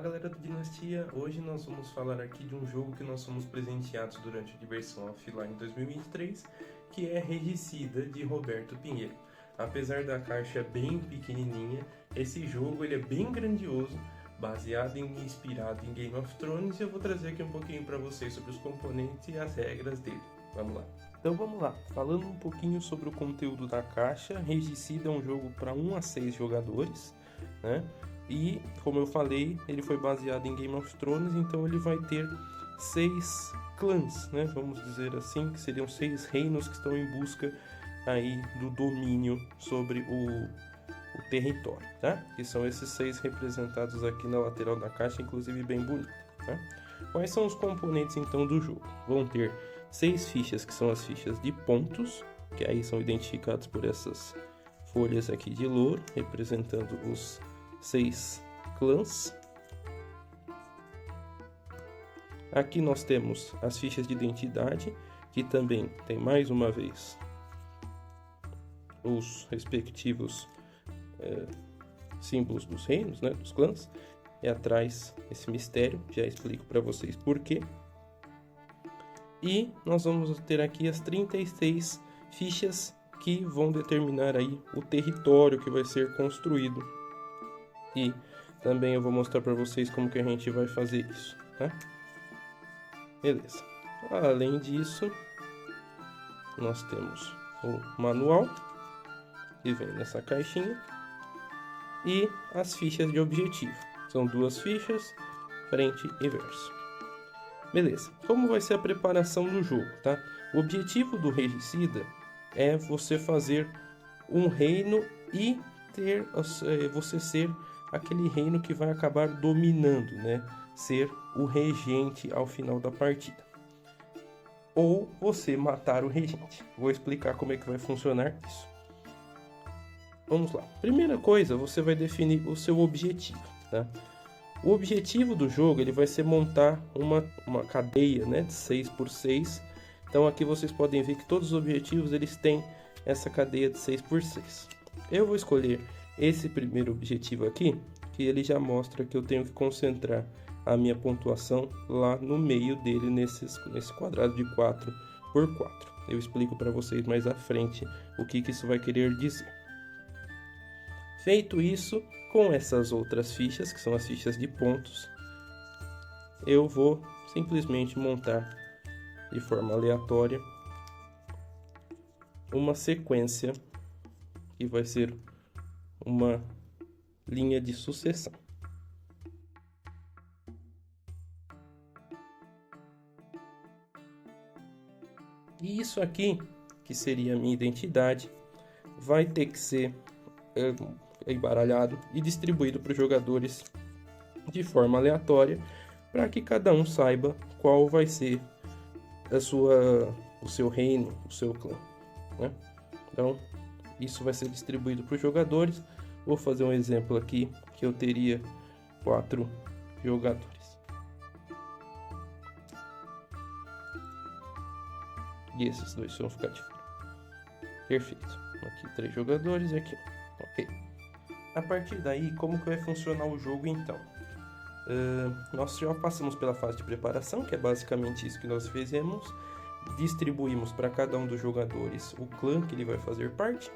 Galera do Dinastia, hoje nós vamos falar aqui de um jogo que nós fomos presenteados durante a Diversão Offline 2023, que é Regicida, de Roberto Pinheiro. Apesar da caixa bem pequenininha, esse jogo ele é bem grandioso, baseado e inspirado em Game of Thrones, e eu vou trazer aqui um pouquinho para vocês sobre os componentes e as regras dele. Vamos lá. Então vamos lá, falando um pouquinho sobre o conteúdo da caixa. Regicida é um jogo para 1 a 6 jogadores, né? E, como eu falei, ele foi baseado em Game of Thrones, então ele vai ter 6 clãs, né? Vamos dizer assim, que seriam 6 reinos que estão em busca aí do domínio sobre o território, tá? Que são esses 6 representados aqui na lateral da caixa, inclusive bem bonito, tá? Quais são os componentes, então, do jogo? Vão ter 6 fichas, que são as fichas de pontos, que aí são identificados por essas folhas aqui de louro, representando os 6 clãs. Aqui nós temos as fichas de identidade, que também tem mais uma vez os respectivos símbolos dos reinos, né, dos clãs. E atrás esse mistério, já explico para vocês por quê. E nós vamos ter aqui as 36 fichas que vão determinar aí o território que vai ser construído. E também eu vou mostrar para vocês como que a gente vai fazer isso, tá? Beleza. Além disso, nós temos o manual, que vem nessa caixinha, e as fichas de objetivo. São 2 fichas, frente e verso. Beleza. Como vai ser a preparação do jogo, tá? O objetivo do Regicida é você fazer um reino e ter você ser aquele reino que vai acabar dominando, né? Ser o regente ao final da partida. Ou você matar o regente. Vou explicar como é que vai funcionar isso. Vamos lá. Primeira coisa, você vai definir o seu objetivo, tá? O objetivo do jogo ele vai ser montar uma cadeia, né, de 6x6. Então aqui vocês podem ver que todos os objetivos eles têm essa cadeia de 6x6. Eu vou escolher esse primeiro objetivo aqui, que ele já mostra que eu tenho que concentrar a minha pontuação lá no meio dele, nesse quadrado de 4x4. Eu explico para vocês mais à frente o que isso vai querer dizer. Feito isso, com essas outras fichas, que são as fichas de pontos, eu vou simplesmente montar de forma aleatória uma sequência que vai ser uma linha de sucessão. E isso aqui, que seria a minha identidade, vai ter que ser embaralhado e distribuído para os jogadores de forma aleatória, para que cada um saiba qual vai ser o seu reino, o seu clã, né? Então, isso vai ser distribuído para os jogadores. Vou fazer um exemplo aqui que eu teria 4 jogadores. E esses 2 vão ficar de fora. Perfeito. Aqui 3 jogadores e aqui. Ok. A partir daí, como que vai funcionar o jogo então? Nós já passamos pela fase de preparação, que é basicamente isso que nós fizemos. Distribuímos para cada um dos jogadores o clã que ele vai fazer parte.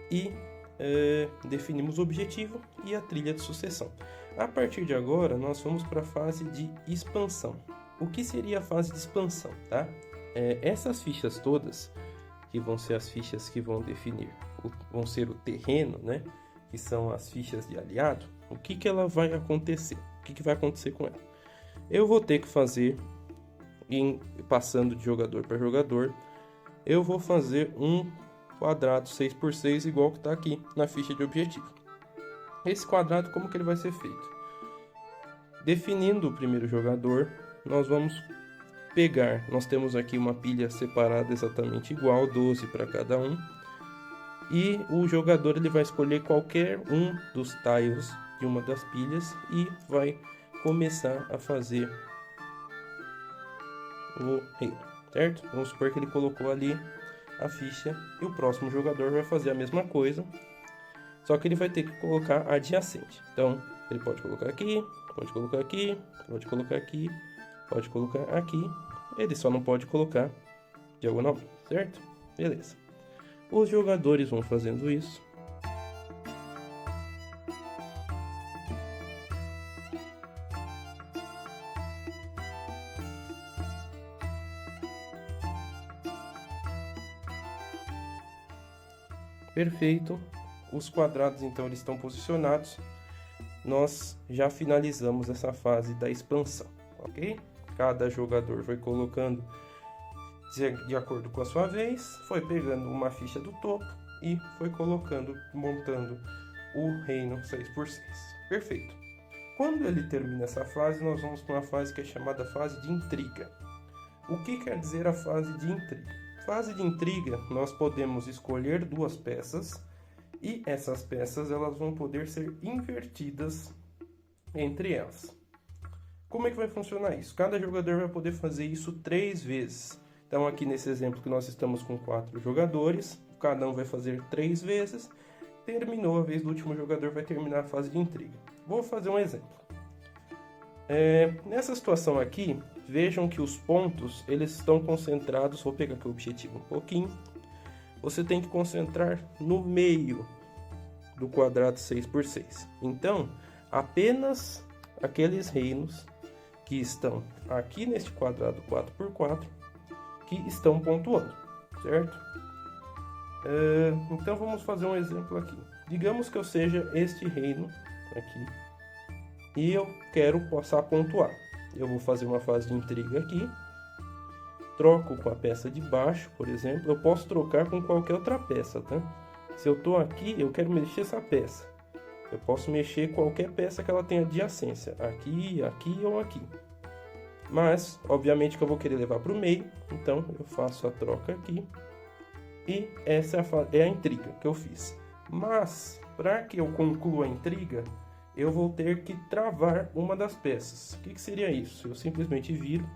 E definimos o objetivo e a trilha de sucessão. A partir de agora, nós vamos para a fase de expansão. O que seria a fase de expansão, tá? Essas fichas todas, que vão ser as fichas que vão definir, vão ser o terreno, né? Que são as fichas de aliado. O que ela vai acontecer? O que vai acontecer com ela? Eu vou ter que fazer, passando de jogador para jogador, eu vou fazer um quadrado 6x6 igual que está aqui na ficha de objetivo. Esse quadrado, como que ele vai ser feito? Definindo o primeiro jogador, nós vamos pegar, nós temos aqui uma pilha separada exatamente igual, 12 para cada um, e o jogador ele vai escolher qualquer um dos tiles de uma das pilhas e vai começar a fazer o reino, certo? Vamos supor que ele colocou ali a ficha e o próximo jogador vai fazer a mesma coisa, só que ele vai ter que colocar adjacente. Então ele pode colocar aqui, pode colocar aqui, pode colocar aqui, pode colocar aqui. Ele só não pode colocar diagonalmente, certo? Beleza. Os jogadores vão fazendo isso. Perfeito. Os quadrados, então, eles estão posicionados. Nós já finalizamos essa fase da expansão, ok? Cada jogador foi colocando de acordo com a sua vez, foi pegando uma ficha do topo e foi colocando, montando o reino 6x6. Perfeito. Quando ele termina essa fase, nós vamos para uma fase que é chamada fase de intriga. O que quer dizer a fase de intriga? Fase de intriga, nós podemos escolher duas peças e essas peças elas vão poder ser invertidas entre elas. Como é que vai funcionar isso? Cada jogador vai poder fazer isso 3 vezes. Então aqui nesse exemplo que nós estamos com 4 jogadores, cada um vai fazer 3 vezes. Terminou a vez do último jogador, vai terminar a fase de intriga. Vou fazer um exemplo. Nessa situação aqui, vejam que os pontos eles estão concentrados. Vou pegar aqui o objetivo um pouquinho. Você tem que concentrar no meio do quadrado 6x6. Então, apenas aqueles reinos que estão aqui neste quadrado 4x4 que estão pontuando, certo? Então vamos fazer um exemplo aqui. Digamos que eu seja este reino aqui e eu quero passar a pontuar. Eu vou fazer uma fase de intriga aqui. Troco com a peça de baixo, por exemplo. Eu posso trocar com qualquer outra peça, tá? Se eu estou aqui, eu quero mexer essa peça. Eu posso mexer qualquer peça que ela tenha adjacência. Aqui, aqui ou aqui. Mas, obviamente que eu vou querer levar para o meio. Então, eu faço a troca aqui. E essa é a intriga que eu fiz. Mas, para que eu conclua a intriga, eu vou ter que travar uma das peças. O que seria isso? Eu simplesmente viro.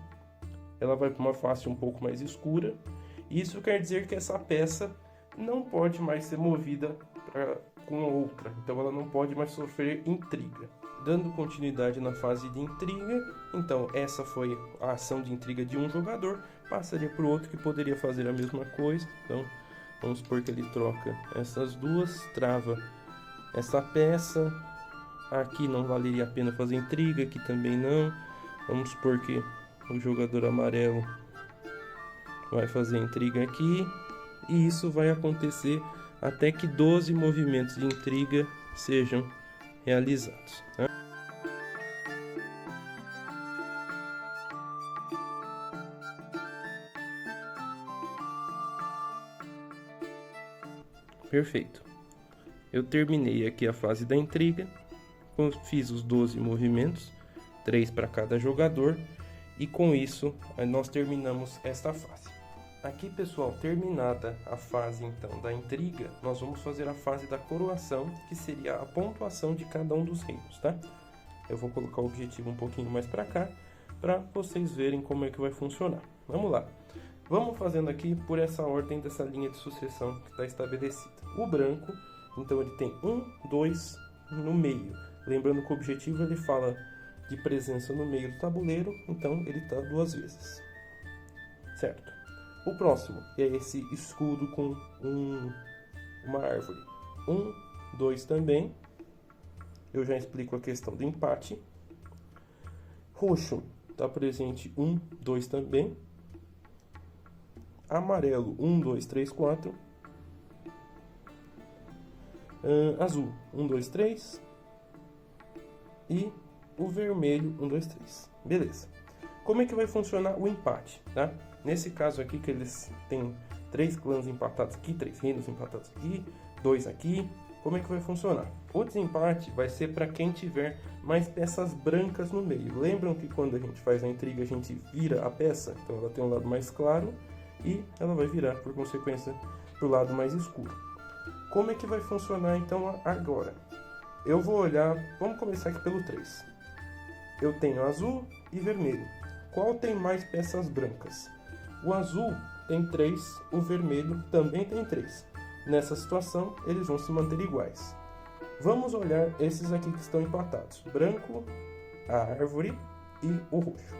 Ela vai para uma face um pouco mais escura. Isso quer dizer que essa peça não pode mais ser movida com outra. Então ela não pode mais sofrer intriga. Dando continuidade na fase de intriga, então essa foi a ação de intriga de um jogador. Passaria para o outro que poderia fazer a mesma coisa. Então vamos supor que ele troca essas duas, trava essa peça. Aqui não valeria a pena fazer intriga, aqui também não. Vamos supor que o jogador amarelo vai fazer intriga aqui. E isso vai acontecer até que 12 movimentos de intriga sejam realizados, né? Perfeito. Eu terminei aqui a fase da intriga. Fiz os 12 movimentos, 3 para cada jogador. E com isso, nós terminamos esta fase. Aqui, pessoal, terminada a fase, então, da intriga, nós vamos fazer a fase da coroação, que seria a pontuação de cada um dos reinos, tá? Eu vou colocar o objetivo um pouquinho mais para cá, para vocês verem como é que vai funcionar. Vamos lá. Vamos fazendo aqui por essa ordem dessa linha de sucessão que está estabelecida. O branco, então, ele tem 1, 2 no meio. Lembrando que o objetivo, ele fala de presença no meio do tabuleiro, então ele está 2 vezes, certo? O próximo é esse escudo com uma árvore. 1, 2 também. Eu já explico a questão do empate. Roxo está presente 1, 2 também. Amarelo 1, 2, 3, 4. Azul 1, 2, 3. E o vermelho 1, 2, 3. Beleza. Como é que vai funcionar o empate, tá? Nesse caso aqui que eles têm 3 clãs empatados aqui, 3 reinos empatados aqui, 2 aqui. Como é que vai funcionar? O desempate vai ser para quem tiver mais peças brancas no meio. Lembram que quando a gente faz a intriga a gente vira a peça? Então ela tem um lado mais claro e ela vai virar, por consequência, para o lado mais escuro. Como é que vai funcionar então agora? Eu vou olhar, vamos começar aqui pelo 3. Eu tenho azul e vermelho. Qual tem mais peças brancas? O azul tem 3, o vermelho também tem 3. Nessa situação, eles vão se manter iguais. Vamos olhar esses aqui que estão empatados. Branco a árvore e o roxo.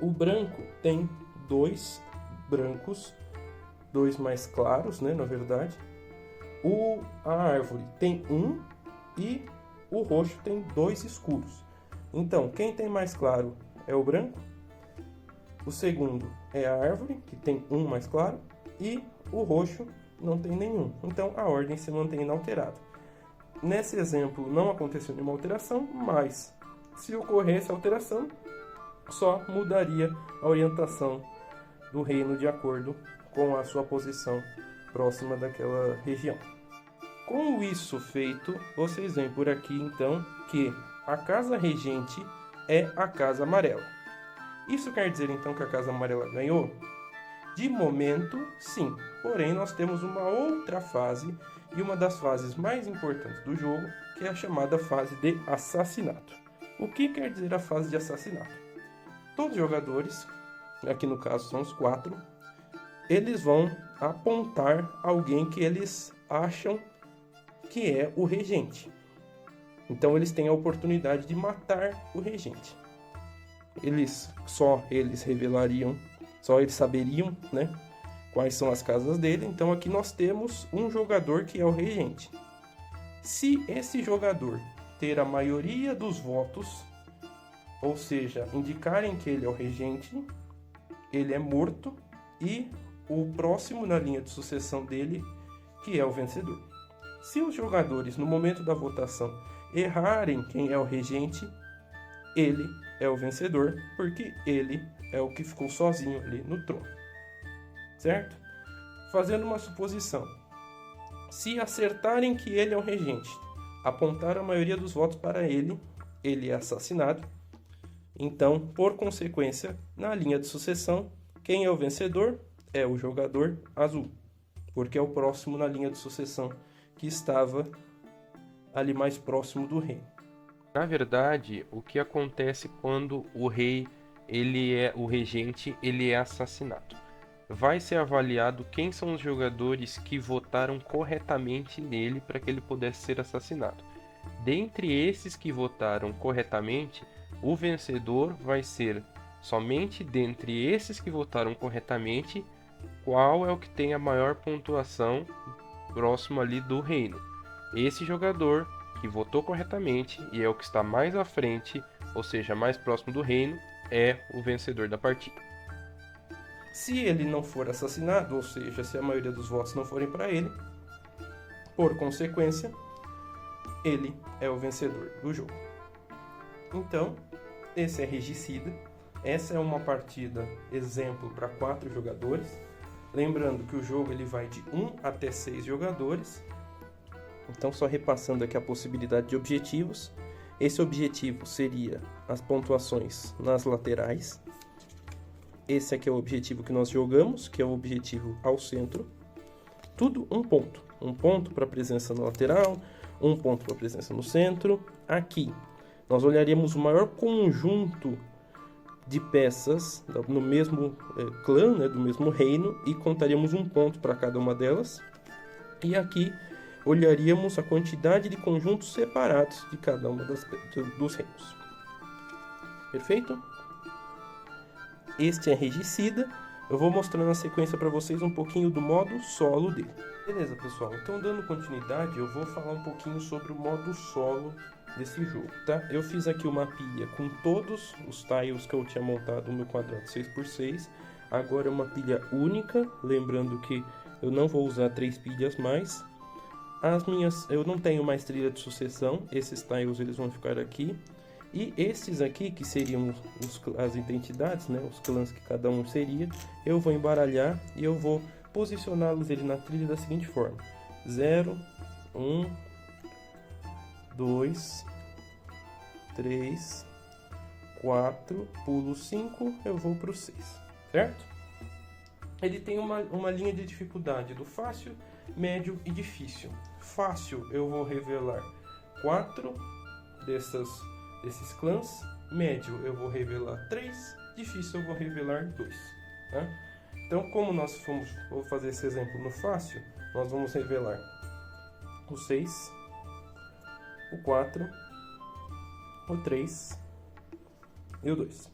O branco tem 2 brancos, 2 mais claros, né, na verdade. A árvore tem 1 e o roxo tem 2 escuros. Então, quem tem mais claro é o branco. O segundo é a árvore, que tem 1 mais claro, e o roxo não tem nenhum. Então, a ordem se mantém inalterada. Nesse exemplo, não aconteceu nenhuma alteração, mas se ocorresse alteração, só mudaria a orientação do reino de acordo com a sua posição próxima daquela região. Com isso feito, vocês veem por aqui então que a casa regente é a casa amarela. Isso quer dizer então que a casa amarela ganhou? De momento, sim. Porém, nós temos uma outra fase e uma das fases mais importantes do jogo, que é a chamada fase de assassinato. O que quer dizer a fase de assassinato? Todos os jogadores, aqui no caso são os 4, eles vão apontar alguém que eles acham que é o regente. Então eles têm a oportunidade de matar o regente. Só eles revelariam, só eles saberiam, né, quais são as casas dele. Então aqui nós temos um jogador que é o regente. Se esse jogador ter a maioria dos votos, ou seja, indicarem que ele é o regente, ele é morto e o próximo na linha de sucessão dele que é o vencedor. Se os jogadores no momento da votação errarem quem é o regente, ele é o vencedor, porque ele é o que ficou sozinho ali no trono, certo? Fazendo uma suposição, se acertarem que ele é o regente, apontar a maioria dos votos para ele, ele é assassinado. Então, por consequência, na linha de sucessão, quem é o vencedor é o jogador azul, porque é o próximo na linha de sucessão que estava ali mais próximo do rei. Na verdade, o que acontece quando o rei, o regente, ele é assassinado? Vai ser avaliado quem são os jogadores que votaram corretamente nele para que ele pudesse ser assassinado. Dentre esses que votaram corretamente, o vencedor vai ser somente dentre esses que votaram corretamente qual é o que tem a maior pontuação próximo ali do reino. Esse jogador que votou corretamente e é o que está mais à frente, ou seja, mais próximo do reino, é o vencedor da partida. Se ele não for assassinado, ou seja, se a maioria dos votos não forem para ele, por consequência, ele é o vencedor do jogo. Então, esse é Regicida. Essa é uma partida exemplo para 4 jogadores. Lembrando que o jogo ele vai de 1 até 6 jogadores. Então, só repassando aqui a possibilidade de objetivos. Esse objetivo seria as pontuações nas laterais. Esse aqui é o objetivo que nós jogamos, que é o objetivo ao centro. Tudo um ponto. Um ponto para a presença na lateral, um ponto para a presença no centro. Aqui, nós olharíamos o maior conjunto de peças no mesmo clã, né, do mesmo reino, e contaríamos um ponto para cada uma delas. E aqui olharíamos a quantidade de conjuntos separados de cada uma dos reinos. Perfeito? Este é Regicida. Eu vou mostrar na sequência para vocês um pouquinho do modo solo dele. Beleza, pessoal? Então, dando continuidade, eu vou falar um pouquinho sobre o modo solo desse jogo, tá? Eu fiz aqui uma pilha com todos os tiles que eu tinha montado no meu quadrado 6x6. Agora é uma pilha única, lembrando que eu não vou usar 3 pilhas mais. Eu não tenho mais trilha de sucessão, esses tiles eles vão ficar aqui. E esses aqui, que seriam as identidades, né, os clãs que cada um seria, eu vou embaralhar e eu vou posicioná-los na trilha da seguinte forma: 0, 1, 2, 3, 4, pulo 5, eu vou para o 6, certo? Ele tem uma linha de dificuldade do fácil, médio e difícil. Fácil eu vou revelar 4 desses clãs, médio eu vou revelar 3, difícil eu vou revelar 2. Tá? Então, como nós vou fazer esse exemplo no fácil, nós vamos revelar o 6, o 4 o 3 e o 2.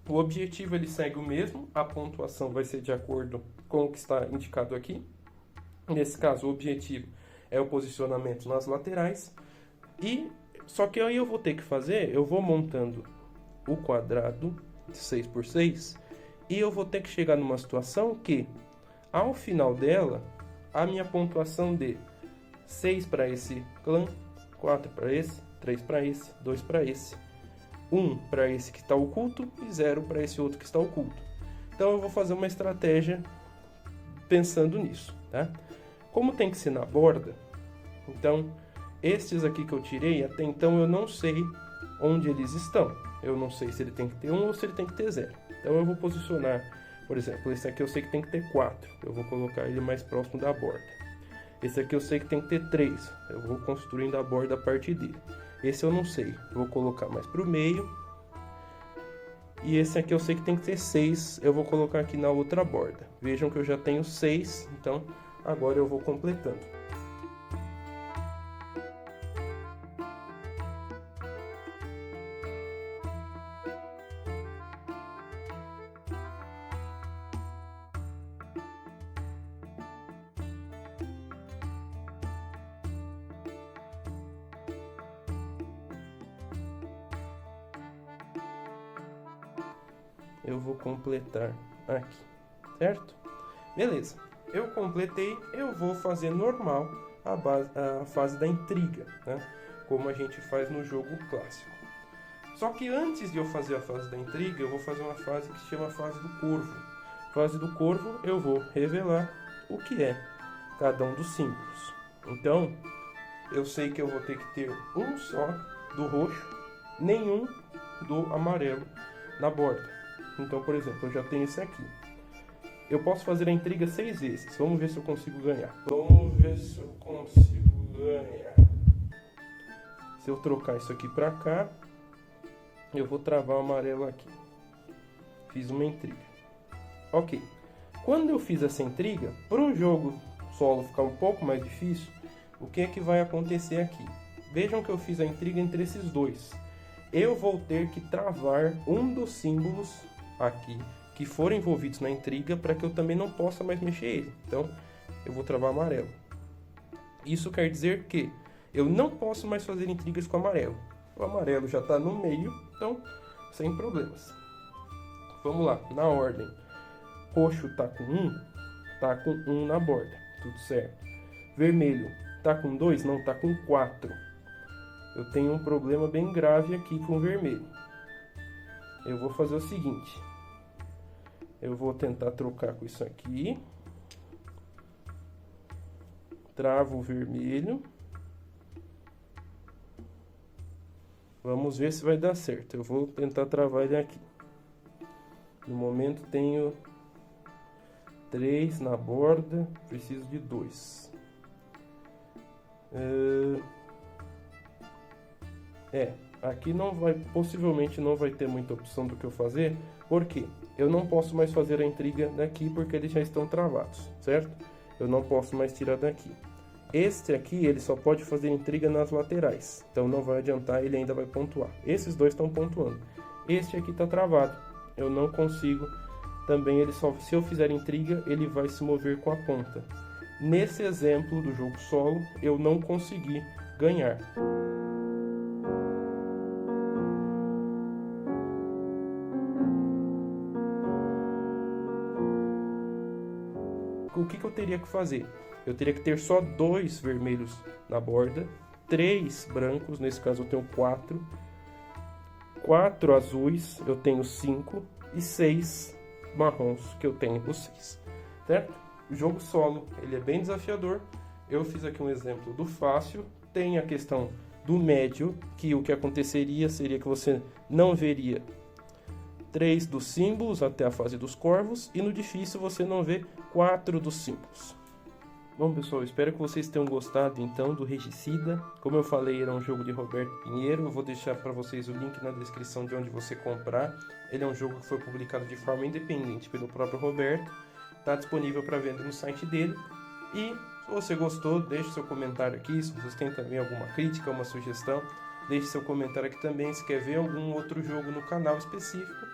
O objetivo ele segue o mesmo, a pontuação vai ser de acordo com o que está indicado aqui. Nesse caso, o objetivo é o posicionamento nas laterais. Só que aí eu vou ter que fazer, eu vou montando o quadrado de 6 por 6 e eu vou ter que chegar numa situação que, ao final dela, a minha pontuação dê 6 para esse clã, 4 para esse, 3 para esse, 2 para esse, 1 para esse que está oculto e 0 para esse outro que está oculto. Então eu vou fazer uma estratégia pensando nisso, tá? Como tem que ser na borda, então estes aqui que eu tirei, até então eu não sei onde eles estão. Eu não sei se ele tem que ter 1 ou se ele tem que ter 0. Então eu vou posicionar, por exemplo, esse aqui eu sei que tem que ter 4. Eu vou colocar ele mais próximo da borda. Esse aqui eu sei que tem que ter 3. Eu vou construindo a borda a partir dele. Esse eu não sei. Eu vou colocar mais para o meio. E esse aqui eu sei que tem que ter 6. Eu vou colocar aqui na outra borda. Vejam que eu já tenho 6. Então agora eu vou completando. Eu vou completar aqui, certo? Beleza, eu completei, eu vou fazer normal a fase da intriga, né? Como a gente faz no jogo clássico. Só que antes de eu fazer a fase da intriga, eu vou fazer uma fase que se chama fase do corvo. Fase do corvo, eu vou revelar o que é cada um dos símbolos. Então, eu sei que eu vou ter que ter um só do roxo, nenhum do amarelo na borda. Então, por exemplo, eu já tenho esse aqui. Eu posso fazer a intriga 6 vezes. Vamos ver se eu consigo ganhar. Vamos ver se eu consigo ganhar. Se eu trocar isso aqui pra cá, eu vou travar o amarelo aqui. Fiz uma intriga. Ok. Quando eu fiz essa intriga, para o jogo solo ficar um pouco mais difícil, o que é que vai acontecer aqui? Vejam que eu fiz a intriga entre esses dois. Eu vou ter que travar um dos símbolos aqui que foram envolvidos na intriga para que eu também não possa mais mexer ele. Então, eu vou travar amarelo. Isso quer dizer que eu não posso mais fazer intrigas com amarelo. O amarelo já está no meio, então, sem problemas. Vamos lá, na ordem. Roxo está com 1, está com 1 na borda, tudo certo. Vermelho está com 2, não, está com 4. Eu tenho um problema bem grave aqui com o vermelho. Eu vou fazer o seguinte. Eu vou tentar trocar com isso aqui. Travo o vermelho. Vamos ver se vai dar certo. Eu vou tentar travar ele aqui. No momento tenho 3 na borda. Preciso de 2. Aqui possivelmente não vai ter muita opção do que eu fazer, porque eu não posso mais fazer a intriga daqui porque eles já estão travados, certo? Eu não posso mais tirar daqui. Este aqui, ele só pode fazer intriga nas laterais, então não vai adiantar, ele ainda vai pontuar. Esses dois estão pontuando. Este aqui está travado, eu não consigo, também se eu fizer intriga, ele vai se mover com a ponta. Nesse exemplo do jogo solo, eu não consegui ganhar. O que eu teria que fazer? Eu teria que ter só 2 vermelhos na borda, 3 brancos, nesse caso eu tenho 4, 4 azuis, eu tenho 5 e 6 marrons, que eu tenho os 6, certo? O jogo solo, ele é bem desafiador. Eu fiz aqui um exemplo do fácil, tem a questão do médio, que o que aconteceria seria que você não veria 3 dos símbolos até a fase dos corvos, e no difícil você não vê 4 dos símbolos. Bom, pessoal, espero que vocês tenham gostado então do Regicida. Como eu falei, era um jogo de Roberto Pinheiro. Eu vou deixar para vocês o link na descrição de onde você comprar. Ele é um jogo que foi publicado de forma independente pelo próprio Roberto. Está disponível para venda no site dele. E se você gostou, deixe seu comentário aqui. Se vocês têm também alguma crítica, uma sugestão, Deixe seu comentário aqui também. Se quer ver algum outro jogo no canal específico,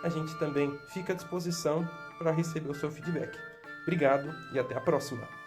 a gente também fica à disposição para receber o seu feedback. Obrigado e até a próxima!